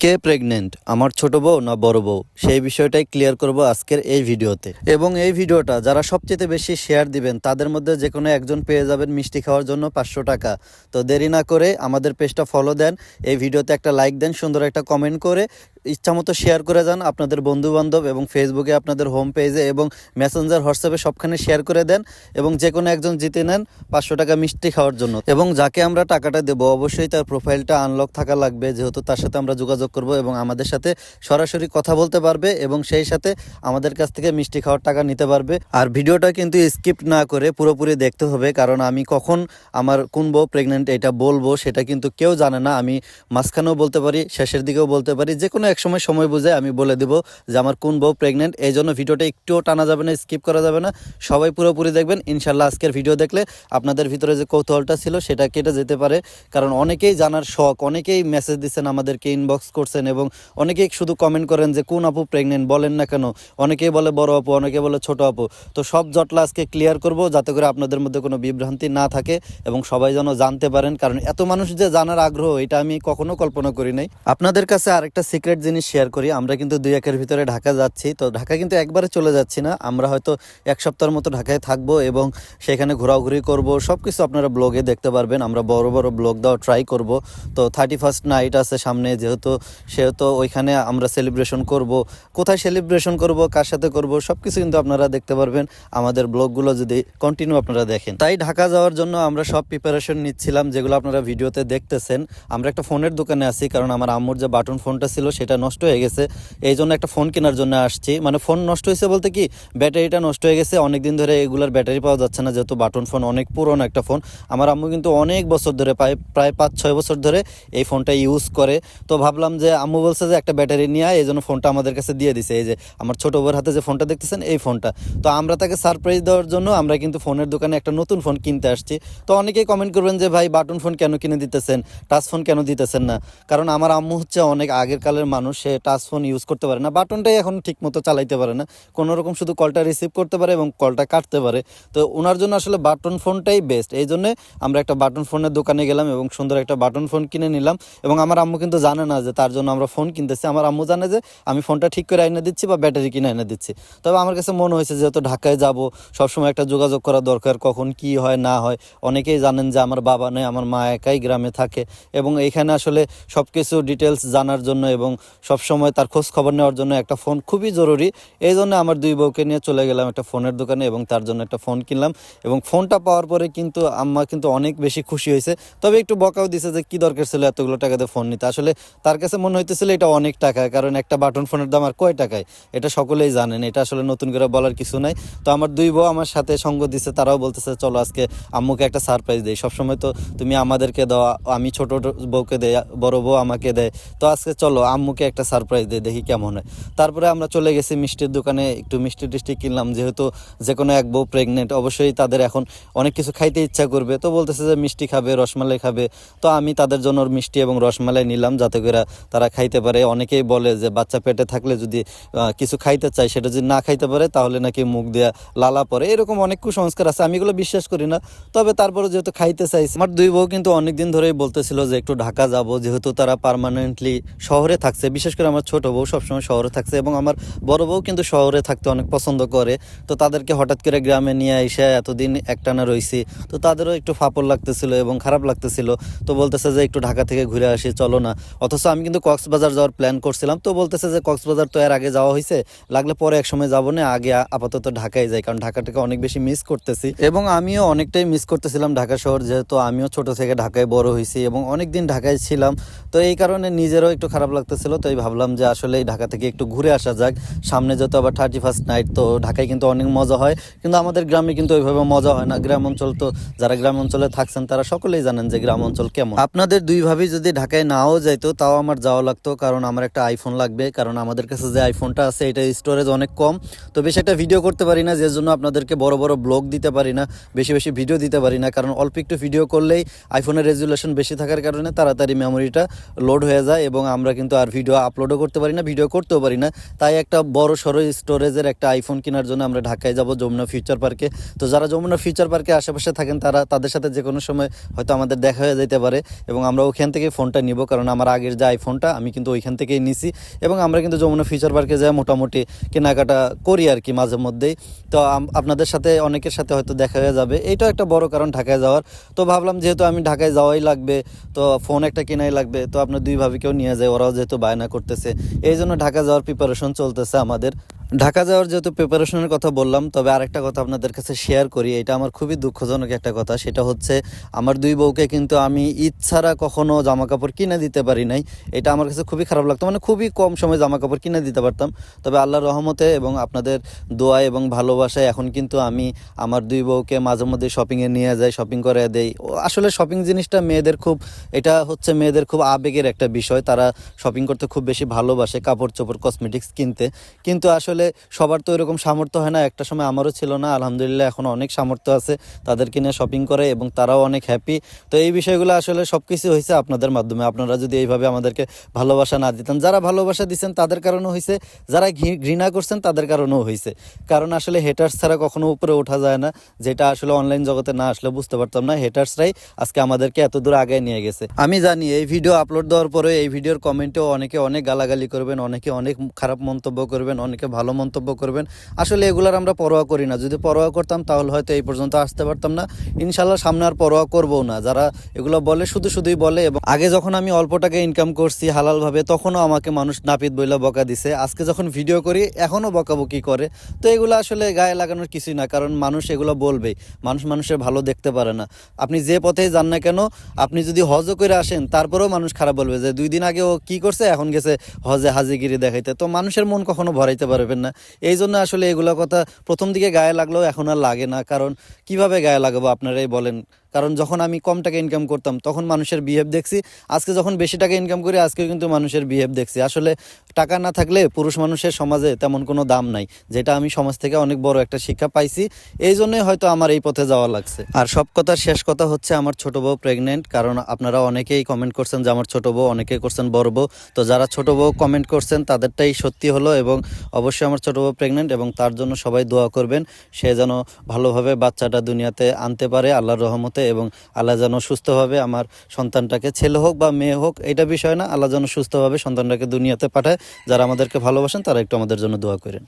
কে pregnant, আমার ছোট বউ না বড় বউ, সেই বিষয়টাই ক্লিয়ার করব আজকের এই ভিডিওতে। এবং এই ভিডিওটা যারা সবচেয়ে বেশি শেয়ার দিবেন তাদের মধ্যে যে কোনো একজন পেয়ে যাবেন মিষ্টি খাওয়ার জন্য 500 টাকা। তো দেরি না করে আমাদের পেজটা ফলো দেন, এই ভিডিওতে একটা লাইক দেন, সুন্দর একটা কমেন্ট করে ইচ্ছামতো শেয়ার করে যান আপনাদের বন্ধুবান্ধব এবং ফেসবুকে আপনাদের হোম পেজে এবং মেসেঞ্জার হোয়াটসঅ্যাপে সবখানে শেয়ার করে দেন এবং যে কোনো একজন জিতে নেন 500 টাকা মিষ্টি খাওয়ার জন্য। এবং যাকে আমরা টাকাটা দেবো অবশ্যই তার প্রোফাইলটা আনলক থাকা লাগবে, যেহেতু তার সাথে আমরা যোগাযোগ করব এবং আমাদের সাথে সরাসরি কথা বলতে পারবে এবং সেই সাথে আমাদের কাছ থেকে মিষ্টি খাওয়ার টাকা নিতে পারবে। আর ভিডিওটা কিন্তু স্কিপ না করে পুরোপুরি দেখতে হবে, কারণ আমি কখন আমার কোন বউ প্রেগনেন্ট এটা বলবো সেটা কিন্তু কেউ জানে না। আমি মাঝখানেও বলতে পারি, শেষের দিকেও বলতে পারি, যে কোনো এক সময় বুঝে আমি বলে দেবো যে আমার কোন বউ প্রেগনেন্ট। এই জন্য ভিডিওটা একটুও টানা যাবে না, স্কিপ করা যাবে না, সবাই পুরোপুরি দেখবেন ইনশাল্লাহ। আজকের ভিডিও দেখলে আপনাদের ভিতরে যে কৌতূহলটা ছিল সেটা কেটে যেতে পারে, কারণ অনেকেই জানার শখ, অনেকেই মেসেজ দিচ্ছেন আমাদেরকে, ইনবক্স করছেন এবং অনেকেই শুধু কমেন্ট করেন যে কোন আপু প্রেগনেন্ট বলেন না কেন। অনেকেই বলে বড় আপু, অনেকে বলে ছোট আপু। তো সব জটলা আজকে ক্লিয়ার করব যাতে করে আপনাদের মধ্যে কোনো বিভ্রান্তি না থাকে এবং সবাই যেন জানতে পারেন, কারণ এত মানুষ যে জানার আগ্রহ এটা আমি কখনো কল্পনা করি নাই। আপনাদের কাছে আরেকটা সিক্রেট জিনিস শেয়ার করি, আমরা কিন্তু 2-1 ভিতরে ঢাকা যাচ্ছি। তো ঢাকা কিন্তু একবারে চলে যাচ্ছি না, আমরা হয়তো 1 সপ্তাহের মতো ঢাকায় থাকবো এবং সেখানে ঘোরাঘুরি করব, সব কিছু আপনারা ব্লগে দেখতে পারবেন। আমরা বড় বড় ব্লগ দেওয়া ট্রাই করব। তো 31st নাইট আছে সামনে, সেহেতু ওইখানে আমরা সেলিব্রেশন করব। কোথায় সেলিব্রেশন করব, কার সাথে করব, সব কিছু কিন্তু আপনারা দেখতে পারবেন আমাদের ব্লগগুলো যদি কন্টিনিউ আপনারা দেখেন। তাই ঢাকা যাওয়ার জন্য আমরা সব প্রিপারেশন নিচ্ছিলাম, যেগুলো আপনারা ভিডিওতে দেখতেছেন। আমরা একটা ফোনের দোকানে আছি, কারণ আমার আম্মুর যে বাটন ফোনটা ছিল সেটা নষ্ট হয়ে গেছে, এই জন্য একটা ফোন কেনার জন্য আসছি। মানে ফোন নষ্ট হয়েছে বলতে কি, ব্যাটারিটা নষ্ট হয়ে গেছে। অনেকদিন ধরে এগুলার ব্যাটারি পাওয়া যাচ্ছে না, যেহেতু বাটন ফোন অনেক পুরনো একটা ফোন। আমার আম্মু কিন্তু অনেক বছর ধরে, প্রায় 5-6 বছর ধরে এই ফোনটা ইউজ করে। তো ভাবলাম যে আম্মু বলছে যে একটা ব্যাটারি নিয়ে এই জন্য ফোনটা আমাদের কাছে দিয়ে দিছে। এই যে আমার ছোট বউর হাতে যে ফোনটা দেখতেছেন এই ফোনটা। তো আমরা তাকে সারপ্রাইজ দেওয়ার জন্য আমরা কিন্তু ফোনের দোকানে একটা নতুন ফোন কিনতে আসছি। তো অনেকেই কমেন্ট করবেন যে ভাই বাটন ফোন কেন কিনে দিতেছেন, টাচ ফোন কেন দিতেছেন না। কারণ আমার আম্মু হচ্ছে অনেক আগের কালের মানুষ, সে টাচ ফোন ইউজ করতে পারে না, বাটনটাই এখন ঠিক মতো চালাইতে পারে না, কোনো রকম শুধু কলটা রিসিভ করতে পারে এবং কলটা কাটতে পারে। তো ওনার জন্য আসলে বাটন ফোনটাই বেস্ট। এই জন্য আমরা একটা বাটন ফোনের দোকানে গেলাম এবং সুন্দর একটা বাটন ফোন কিনে নিলাম। এবং আমার আম্মু কিন্তু জানে না যে তার জন্য আমরা ফোন কিনতেছি। আমার আম্মু জানে যে আমি ফোনটা ঠিক করে এনে দিচ্ছি বা ব্যাটারি কিনে এনে দিচ্ছি। তবে আমার কাছে মনে হয়েছে যেহেতু ঢাকায় যাব, সবসময় একটা যোগাযোগ করা দরকার, কখন কি হয় না হয়। অনেকেই জানেন যে আমার বাবা নেই, আমার মা একাই গ্রামে থাকে এবং এইখানে আসলে সব কিছু ডিটেলস জানার জন্য এবং সবসময় তার খোঁজ খবর নেওয়ার জন্য একটা ফোন খুবই জরুরি। এই জন্য আমার 2 বউকে নিয়ে চলে গেলাম একটা ফোনের দোকানে এবং তার জন্য একটা ফোন কিনলাম। এবং ফোনটা পাওয়ার পরে কিন্তু আম্মা কিন্তু অনেক বেশি খুশি হয়েছে, তবে একটু বকাও দিছে যে কি দরকার ছিল এতগুলো টাকা দিয়ে ফোন নিতে। আসলে তার কাছে মনে হইতেছিল এটা অনেক টাকা, কারণ একটা বাটন ফোনের দাম আর কয় টাকায় এটা সকলেই জানেন, এটা আসলে নতুন করে বলার কিছু নাই। তো আমার 2 বউ আমার সাথে সঙ্গ দিছে, তারাও বলতেছে চলো আজকে আম্মুকে একটা সারপ্রাইজ দেই। সবসময় তো তুমি আমাদেরকে দাও, আমি ছোট বউকে দেয়, বড় বউ আমাকে দেয়, তো আজকে চলো আম্মুকে একটা সারপ্রাইজ দেই, দেখি কেমন হয়। তারপরে আমরা চলে গেছি মিষ্টির দোকানে, একটু মিষ্টি টিষ্টি কিনলাম, যেহেতু যে কোনো এক বউ প্রেগনেন্ট অবশ্যই তাদের এখন অনেক কিছু খাইতে ইচ্ছা করবে। তো বলতেছে যে মিষ্টি খাবে, রসমালাই খাবে। তো আমি তাদের জন্য মিষ্টি এবং রসমালাই নিলাম যাতে করে তারা খাইতে পারে। অনেকেই বলে যে বাচ্চা পেটে থাকলে যদি কিছু খাইতে চায়, সেটা যদি না খাইতে পারে তাহলে নাকি মুখ দেয়া লালা পড়ে, এরকম অনেক কুসংস্কার আছে, আমি এগুলো বিশ্বাস করি না। তবে তারপরে যেহেতু খাইতে চাইছি, আমার 2 বউ কিন্তু অনেকদিন ধরেই বলতেছিল যে একটু ঢাকা যাব, যেহেতু তারা পার্মানেন্টলি শহরে থাকছে। বিশেষ করে আমার ছোট বউ সবসময় শহরে থাকছে এবং আমার বড় বউ কিন্তু শহরে থাকতে অনেক পছন্দ করে। তো তাদেরকে হঠাৎ করে গ্রামে নিয়ে এসে এতদিন একটানা রইছি, তো তাদেরও একটু ফাপড় লাগতেছিল এবং খারাপ লাগতেছিল। তো বলতেছে যে একটু ঢাকা থেকে ঘুরে আসি চলো না। অথচ আমি কিন্তু কক্সবাজার যাওয়ার প্ল্যান করছিলাম। তো বলতেছে যে কক্সবাজার তো এর আগে যাওয়া হয়েছে, লাগলে পরে এক সময় যাবো না, আগে আপাতত ঢাকায় যাই, কারণ ঢাকাটাকে অনেক বেশি মিস করতেছি এবং আমিও অনেকটাই মিস করতেছিলাম ঢাকা শহর, যেহেতু আমিও ছোট থেকে ঢাকায় বড় হয়েছি এবং অনেক দিন ঢাকায় ছিলাম। তো এই কারণে নিজেরও একটু খারাপ লাগতেছিল। তো এই ভাবলাম যে আসলে এই ঢাকা থেকে একটু ঘুরে আসা যাক, সামনে যেহেতু আবার 31st নাইট। তো ঢাকায় কিন্তু অনেক মজা হয়, কিন্তু আমাদের গ্রামে কিন্তু ওইভাবে মজা হয় না। গ্রাম অঞ্চল, তো যারা গ্রাম অঞ্চলে থাকছেন তারা সকলেই জানেন যে গ্রাম অঞ্চল কেমন। আপনাদের 2 ভাবি যদি ঢাকায় নাও যাইতো তাও আমার যাওয়া লাগতো, কারণ আমার একটা আইফোন লাগবে, কারণ আমাদের কাছে যে আইফোনটা আছে এটা স্টোরেজ অনেক কম। তো বেশি একটা ভিডিও করতে পারি না, যে জন্য আপনাদেরকে বড় বড় ব্লগ দিতে পারি না, বেশি বেশি ভিডিও দিতে পারি না, কারণ অল্প একটু ভিডিও করলেই আইফোনের রেজুলেশন বেশি থাকার কারণে তাড়াতাড়ি মেমোরিটা লোড হয়ে যায় এবং আমরা কিন্তু আর ভিডিও আপলোডও করতে পারি না, ভিডিও করতেও পারি না। তাই একটা বড় সড়ো স্টোরেজের একটা আইফোন কেনার জন্য আমরা ঢাকায় যাব যমুনা ফিউচার পার্কে। তো যারা যমুনা ফিউচার পার্কে আশেপাশে থাকেন তাদের সাথে যে কোনো সময় হয়তো আমাদের দেখা হয়ে যেতে পারে এবং আমরা ওইখান থেকে ফোনটা নিব, কারণ আমার আগের যে আইফোনটা আমি কিন্তু ওইখান থেকেই নিছি এবং আমরা কিন্তু যমুনা ফিউচার পার্কে যাই মোটামুটি কেনাকাটা করি আর কি মাঝে মধ্যেই। তো আপনাদের সাথে অনেকের সাথে হয়তো দেখা হয়ে যাবে, এইটাও একটা বড় কারণ ঢাকায় যাওয়ার। তো ভাবলাম যেহেতু আমি ঢাকায় যাওয়াই লাগবে, তো ফোন একটা কেনাই লাগবে, তো আপনার দুই ভাবিকেও নিয়ে যায়, ওরাও যেহেতু বায়না করতেছে, এই জন্য ঢাকা যাওয়ার প্রিপারেশন চলতেছে আমাদের। ঢাকা যাওয়ার যেহেতু প্রিপারেশনের কথা বললাম, তবে আরেকটা কথা আপনাদের কাছে শেয়ার করি, এটা আমার খুবই দুঃখজনক একটা কথা। সেটা হচ্ছে আমার দুই বউকে কিন্তু আমি ঈদ ছাড়া কখনো জামা কাপড় কিনে দিতে পারি নাই। এটা আমার কাছে খুবই খারাপ লাগতো, মানে খুবই কম সময় জামা কাপড় কিনে দিতে পারতাম। তবে আল্লাহর রহমতে এবং আপনাদের দোয়া এবং ভালোবাসায় এখন কিন্তু আমি আমার দুই বউকে মাঝে মধ্যে শপিংয়ে নিয়ে যাই, শপিং করে দেই। আসলে শপিং জিনিসটা মেয়েদের খুব, এটা হচ্ছে মেয়েদের খুব আবেগের একটা বিষয়। তারা শপিং করতে খুব বেশি ভালোবাসে, কাপড় চোপড় কসমেটিক্স কিনতে। কিন্তু আসলে সবার তো এরকম সামর্থ্য হয় না, একটা সময় আমারও ছিল না, আলহামদুলিল্লাহ এখন অনেক সামর্থ্য আছে, তাদেরকে নিয়ে শপিং করে এবং তারাও অনেক হ্যাপি। তো এই বিষয়গুলো আসলে সব কিছু হয়েছে আপনাদের মাধ্যমে। আপনারা যদি এইভাবে আমাদেরকে ভালোবাসা না দিতেন, যারা ভালোবাসা দিচ্ছেন তাদের কারণেও হয়েছে, যারা ঘৃণা করছেন তাদের কারণেও হয়েছে। কারণ আসলে হেটার্স ছাড়া কখনো উপরে ওঠা যায় না, যেটা আসলে অনলাইন জগতে না আসলে বুঝতে পারতাম না। হেটার্সরাই আজকে আমাদেরকে এত দূর আগে নিয়ে গেছে। আমি জানি এই ভিডিও আপলোড দেওয়ার পরে এই ভিডিওর কমেন্টেও অনেকে অনেক গালাগালি করবেন, অনেকে অনেক খারাপ মন্তব্য করবেন, অনেকে ভালো মন্তব্য করবেন। আসলে এগুলার আমরা পরোয়া করি না, যদি পরোয়া করতাম তাহলে হয়তো এই পর্যন্ত আসতে পারতাম না। ইনশাল্লাহ সামনে আর পরোয়া করবো না। যারা এগুলো বলে শুধুই বলে, এবং আগে যখন আমি অল্প টাকা ইনকাম করছি হালালভাবে তখনও আমাকে মানুষ নাপিত বইলা বকা দিছে। আজকে যখন ভিডিও করি এখনও বকাবকি করে। তো এগুলো আসলে গায়ে লাগানোর কিছুই না, কারণ মানুষ এগুলো বলবেই। মানুষের ভালো দেখতে পারে না। আপনি যে পথেই যান না কেন, আপনি যদি হজও করে আসেন তারপরেও মানুষ খারাপ বলবে যে 2 দিন আগে ও কি করছে, এখন গেছে হজে হাজিগিরি দেখাইতে। তো মানুষের মন কখনো ভরাইতে পারবেন না। এই জন্য আসলে এগুলো কথা প্রথম দিকে গায়ে লাগলেও এখন আর লাগে না। কারণ কিভাবে গায়ে লাগাবো আপনারাই বলেন। কারণ যখন আমি কম টাকা ইনকাম করতাম তখন মানুষের বিহেভ দেখছি, আজকে যখন বেশি টাকা ইনকাম করি আজকেও কিন্তু মানুষের বিহেভ দেখছি। আসলে টাকা না থাকলে পুরুষ মানুষের সমাজে তেমন কোনো দাম নাই, যেটা আমি সমাজ থেকে অনেক বড় একটা শিক্ষা পাইছি। এই জন্যই হয়তো আমার এই পথে যাওয়া লাগছে। আর সব কথার শেষ কথা হচ্ছে আমার ছোট বউ প্রেগনেন্ট। কারণ আপনারা অনেকেই কমেন্ট করছেন যে আমার ছোট বউ, অনেকেই করছেন বড় বউ। তো যারা ছোট বউ কমেন্ট করছেন তাদেরটাই সত্যি হলো, এবং অবশ্যই আমার ছোট বউ প্রেগনেন্ট, এবং তার জন্য সবাই দোয়া করবেন সে যেন ভালোভাবে বাচ্চাটা দুনিয়াতে আনতে পারে আল্লাহর রহমতে, এবং আল্লাহ যেন সুস্থভাবে আমার সন্তানটাকে, ছেলে হোক বা মেয়ে হোক এটা বিষয় না, আল্লাহ যেন সুস্থভাবে সন্তানটাকে দুনিয়াতে পাঠায়। যারা আমাদেরকে ভালোবাসেন তারা একটু আমাদের জন্য দোয়া করেন।